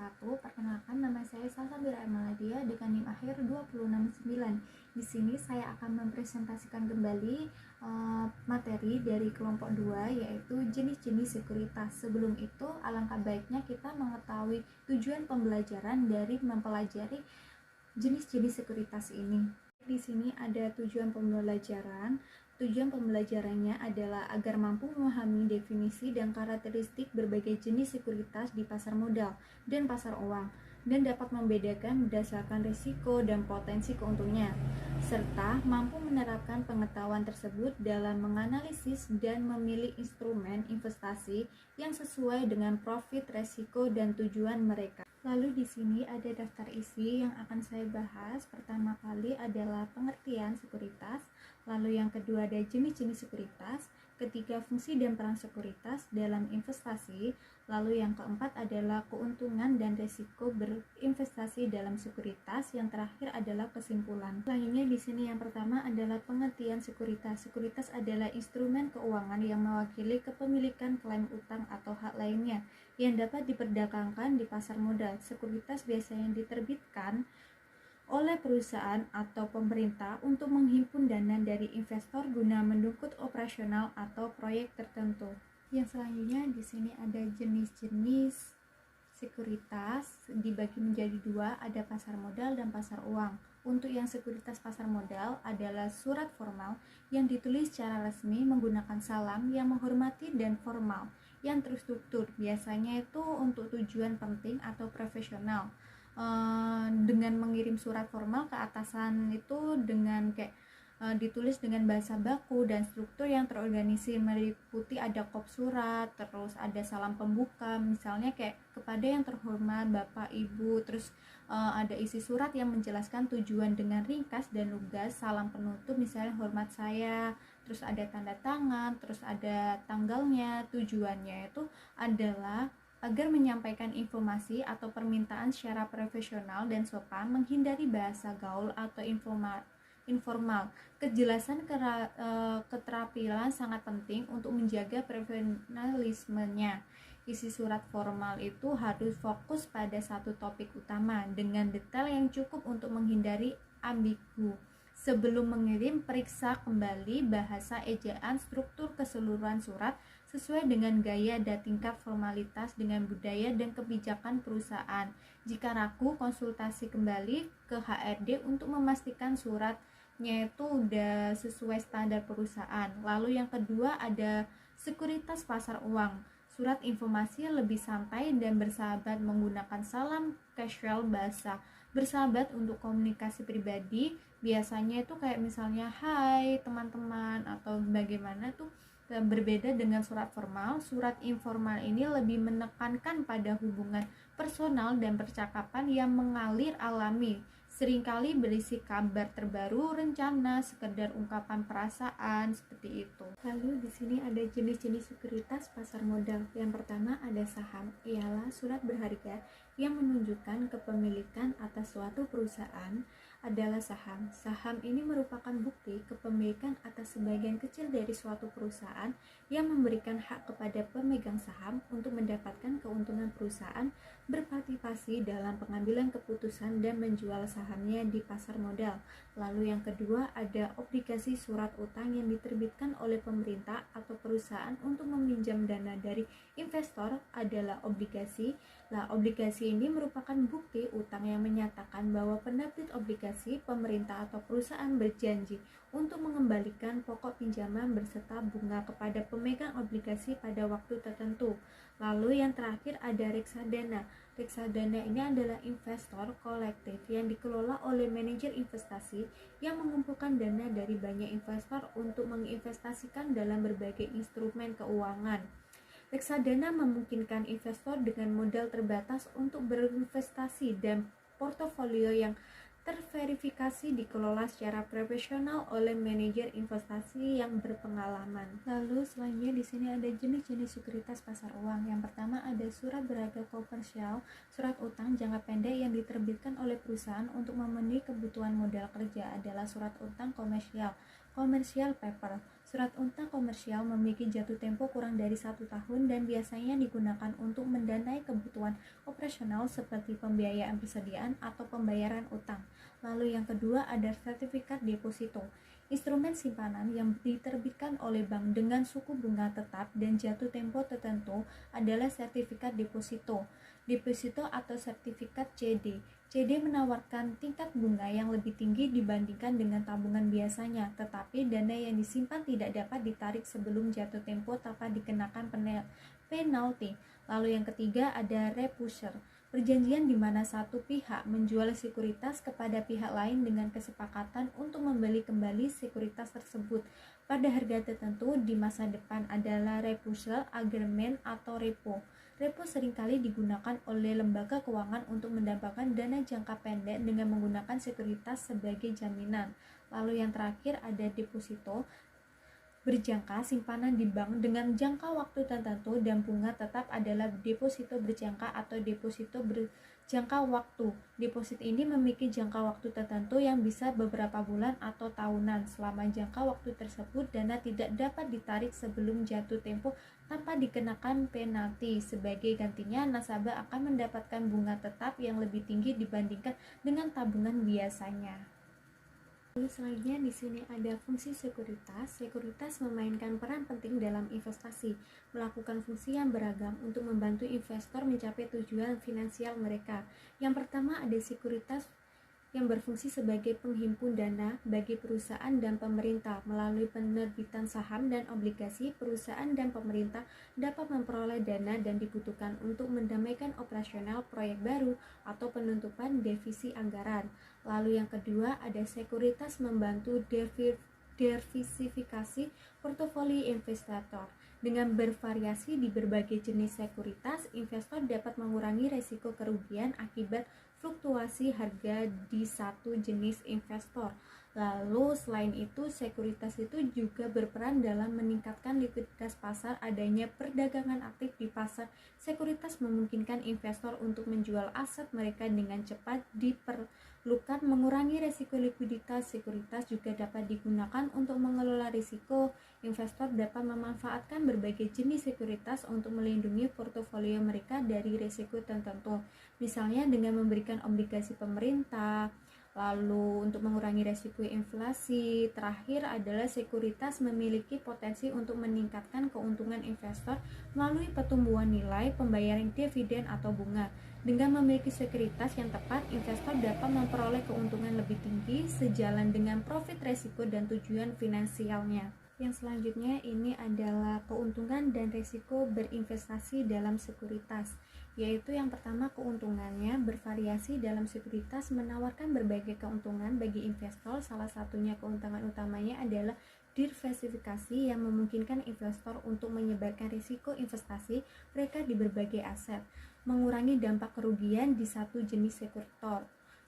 wabarakatuh. Perkenalkan, nama saya Salsabila Emaladia dengan NIM akhir 269. Di sini saya akan mempresentasikan kembali materi dari kelompok 2, yaitu jenis-jenis sekuritas. Sebelum itu, alangkah baiknya kita mengetahui tujuan pembelajaran dari mempelajari jenis-jenis sekuritas ini. Di sini ada tujuan pembelajaran. Tujuan pembelajarannya adalah agar mampu memahami definisi dan karakteristik berbagai jenis sekuritas di pasar modal dan pasar uang, dan dapat membedakan berdasarkan risiko dan potensi keuntungannya, serta mampu menerapkan pengetahuan tersebut dalam menganalisis dan memilih instrumen investasi yang sesuai dengan profit, resiko, dan tujuan mereka. Lalu di sini ada daftar isi yang akan saya bahas. Pertama kali adalah pengertian sekuritas, lalu yang kedua ada jenis-jenis sekuritas, ketiga fungsi dan peran sekuritas dalam investasi, lalu yang keempat adalah keuntungan dan risiko berinvestasi dalam sekuritas, yang terakhir adalah kesimpulan. Selanjutnya di sini yang pertama adalah pengertian sekuritas. Sekuritas adalah instrumen keuangan yang mewakili kepemilikan klaim utang atau hak lainnya yang dapat diperdagangkan di pasar modal. Sekuritas biasanya diterbitkan oleh perusahaan atau pemerintah untuk menghimpun dana dari investor guna mendukung operasional atau proyek tertentu. Yang selanjutnya di sini ada jenis-jenis sekuritas dibagi menjadi dua, ada pasar modal dan pasar uang. Untuk yang sekuritas pasar modal adalah surat formal yang ditulis secara resmi menggunakan salam yang menghormati dan formal yang terstruktur, biasanya itu untuk tujuan penting atau profesional. Dengan mengirim surat formal ke atasan itu dengan ditulis dengan bahasa baku dan struktur yang terorganisir, meliputi ada kop surat, terus ada salam pembuka, misalnya kayak kepada yang terhormat Bapak Ibu, terus ada isi surat yang menjelaskan tujuan dengan ringkas dan lugas, salam penutup misalnya hormat saya, terus ada tanda tangan, terus ada tanggalnya. Tujuannya itu adalah agar menyampaikan informasi atau permintaan secara profesional dan sopan, menghindari bahasa gaul atau informal. Kejelasan keterampilan sangat penting untuk menjaga profesionalismenya. Isi surat formal itu harus fokus pada satu topik utama dengan detail yang cukup untuk menghindari ambigu. Sebelum mengirim, periksa kembali bahasa, ejaan, struktur keseluruhan surat sesuai dengan gaya dan tingkat formalitas dengan budaya dan kebijakan perusahaan. Jika ragu, konsultasi kembali ke HRD untuk memastikan suratnya itu udah sesuai standar perusahaan. Lalu yang kedua ada sekuritas pasar uang. Surat informasi lebih santai dan bersahabat menggunakan salam casual, bahasa bersahabat untuk komunikasi pribadi. Biasanya itu kayak misalnya hai teman-teman atau bagaimana tuh, berbeda dengan surat formal. Surat informal ini lebih menekankan pada hubungan personal dan percakapan yang mengalir alami, seringkali berisi kabar terbaru, rencana, sekedar ungkapan perasaan, seperti itu. Lalu di sini ada jenis-jenis sekuritas pasar modal. Yang pertama ada saham, ialah surat berharga yang menunjukkan kepemilikan atas suatu perusahaan adalah saham. Saham ini merupakan bukti kepemilikan atas sebagian kecil dari suatu perusahaan yang memberikan hak kepada pemegang saham untuk mendapatkan keuntungan perusahaan, berpartisipasi dalam pengambilan keputusan dan menjual sahamnya di pasar modal. Lalu yang kedua ada obligasi, surat utang yang diterbitkan oleh pemerintah atau perusahaan untuk meminjam dana dari investor adalah obligasi. Nah, obligasi ini merupakan bukti utang yang menyatakan bahwa penerbit obligasi, pemerintah atau perusahaan berjanji untuk mengembalikan pokok pinjaman berserta bunga kepada pemegang obligasi pada waktu tertentu. Lalu yang terakhir ada reksadana. Reksadana ini adalah investor kolektif yang dikelola oleh manajer investasi yang mengumpulkan dana dari banyak investor untuk menginvestasikan dalam berbagai instrumen keuangan. Reksadana memungkinkan investor dengan modal terbatas untuk berinvestasi dan portofolio yang terverifikasi dikelola secara profesional oleh manajer investasi yang berpengalaman. Lalu selanjutnya di sini ada jenis-jenis sekuritas pasar uang. Yang pertama ada surat berharga komersial, surat utang jangka pendek yang diterbitkan oleh perusahaan untuk memenuhi kebutuhan modal kerja adalah surat utang komersial, commercial paper. Surat utang komersial memiliki jatuh tempo kurang dari 1 tahun dan biasanya digunakan untuk mendanai kebutuhan operasional seperti pembiayaan persediaan atau pembayaran utang. Lalu yang kedua ada sertifikat deposito. Instrumen simpanan yang diterbitkan oleh bank dengan suku bunga tetap dan jatuh tempo tertentu adalah sertifikat deposito. Deposito atau sertifikat CD. CD menawarkan tingkat bunga yang lebih tinggi dibandingkan dengan tabungan biasanya, tetapi dana yang disimpan tidak dapat ditarik sebelum jatuh tempo tanpa dikenakan penalti. Lalu yang ketiga ada repusher. Perjanjian di mana satu pihak menjual sekuritas kepada pihak lain dengan kesepakatan untuk membeli kembali sekuritas tersebut pada harga tertentu di masa depan adalah repusher agreement atau repo. Repo seringkali digunakan oleh lembaga keuangan untuk mendapatkan dana jangka pendek dengan menggunakan sekuritas sebagai jaminan. Lalu yang terakhir ada deposito berjangka, simpanan di bank dengan jangka waktu tertentu dan bunga tetap adalah deposito berjangka atau deposito berjangka waktu. Deposito ini memiliki jangka waktu tertentu yang bisa beberapa bulan atau tahunan. Selama jangka waktu tersebut, dana tidak dapat ditarik sebelum jatuh tempo tanpa dikenakan penalti. Sebagai gantinya, nasabah akan mendapatkan bunga tetap yang lebih tinggi dibandingkan dengan tabungan biasanya. Lalu selanjutnya di sini ada fungsi sekuritas. Sekuritas memainkan peran penting dalam investasi, melakukan fungsi yang beragam untuk membantu investor mencapai tujuan finansial mereka. Yang pertama ada sekuritas yang berfungsi sebagai penghimpun dana bagi perusahaan dan pemerintah. Melalui penerbitan saham dan obligasi, perusahaan dan pemerintah dapat memperoleh dana dan dibutuhkan untuk mendamaikan operasional proyek baru atau penutupan divisi anggaran. Lalu yang kedua ada sekuritas membantu diversifikasi portofolio investor. Dengan bervariasi di berbagai jenis sekuritas, investor dapat mengurangi risiko kerugian akibat fluktuasi harga di satu jenis investor. Lalu selain itu, sekuritas itu juga berperan dalam meningkatkan likuiditas pasar. Adanya perdagangan aktif di pasar sekuritas memungkinkan investor untuk menjual aset mereka dengan cepat diperlukan mengurangi risiko likuiditas. Sekuritas juga dapat digunakan untuk mengelola risiko. Investor dapat memanfaatkan berbagai jenis sekuritas untuk melindungi portofolio mereka dari risiko tertentu. Misalnya dengan memberikan obligasi pemerintah, lalu untuk mengurangi risiko inflasi. Terakhir adalah sekuritas memiliki potensi untuk meningkatkan keuntungan investor melalui pertumbuhan nilai, pembayaran dividen atau bunga. Dengan memiliki sekuritas yang tepat, investor dapat memperoleh keuntungan lebih tinggi sejalan dengan profit risiko dan tujuan finansialnya. Yang selanjutnya ini adalah keuntungan dan risiko berinvestasi dalam sekuritas, yaitu yang pertama keuntungannya bervariasi dalam sekuritas menawarkan berbagai keuntungan bagi investor. Salah satunya keuntungan utamanya adalah diversifikasi yang memungkinkan investor untuk menyebarkan risiko investasi mereka di berbagai aset, mengurangi dampak kerugian di satu jenis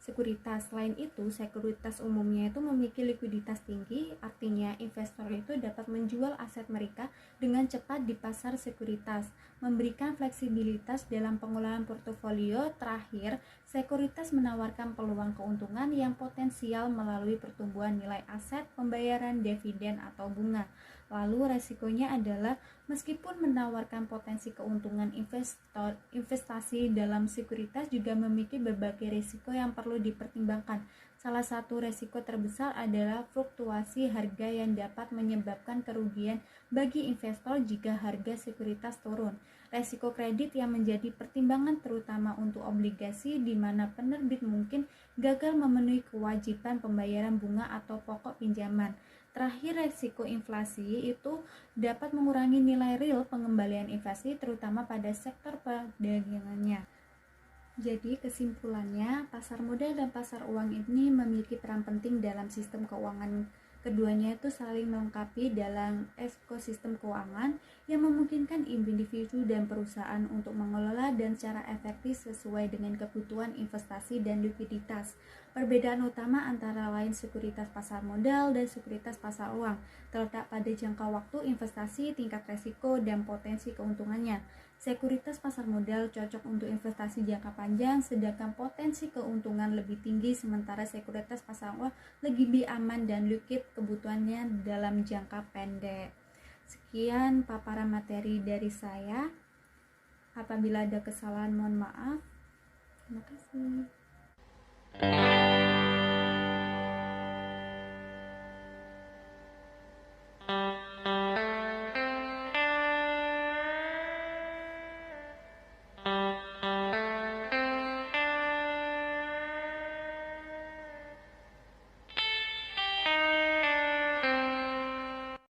sekuritas. Selain itu, sekuritas umumnya itu memiliki likuiditas tinggi, artinya investor itu dapat menjual aset mereka dengan cepat di pasar sekuritas, memberikan fleksibilitas dalam pengelolaan portofolio. Terakhir, sekuritas menawarkan peluang keuntungan yang potensial melalui pertumbuhan nilai aset, pembayaran dividen atau bunga. Lalu resikonya adalah meskipun menawarkan potensi keuntungan, investasi dalam sekuritas juga memiliki berbagai risiko yang perlu dipertimbangkan. Salah satu risiko terbesar adalah fluktuasi harga yang dapat menyebabkan kerugian bagi investor jika harga sekuritas turun. Risiko kredit yang menjadi pertimbangan terutama untuk obligasi di mana penerbit mungkin gagal memenuhi kewajiban pembayaran bunga atau pokok pinjaman. Terakhir, risiko inflasi itu dapat mengurangi nilai real pengembalian investasi terutama pada sektor perdagangannya. Jadi kesimpulannya, pasar modal dan pasar uang ini memiliki peran penting dalam sistem keuangan. Keduanya itu saling melengkapi dalam ekosistem keuangan yang memungkinkan individu dan perusahaan untuk mengelola dan secara efektif sesuai dengan kebutuhan investasi dan likuiditas. Perbedaan utama antara lain sekuritas pasar modal dan sekuritas pasar uang terletak pada jangka waktu investasi, tingkat resiko, dan potensi keuntungannya. Sekuritas pasar modal cocok untuk investasi jangka panjang, sedangkan potensi keuntungan lebih tinggi, sementara sekuritas pasar uang lebih aman dan liquid kebutuhannya dalam jangka pendek. Sekian paparan materi dari saya. Apabila ada kesalahan mohon maaf. Terima kasih.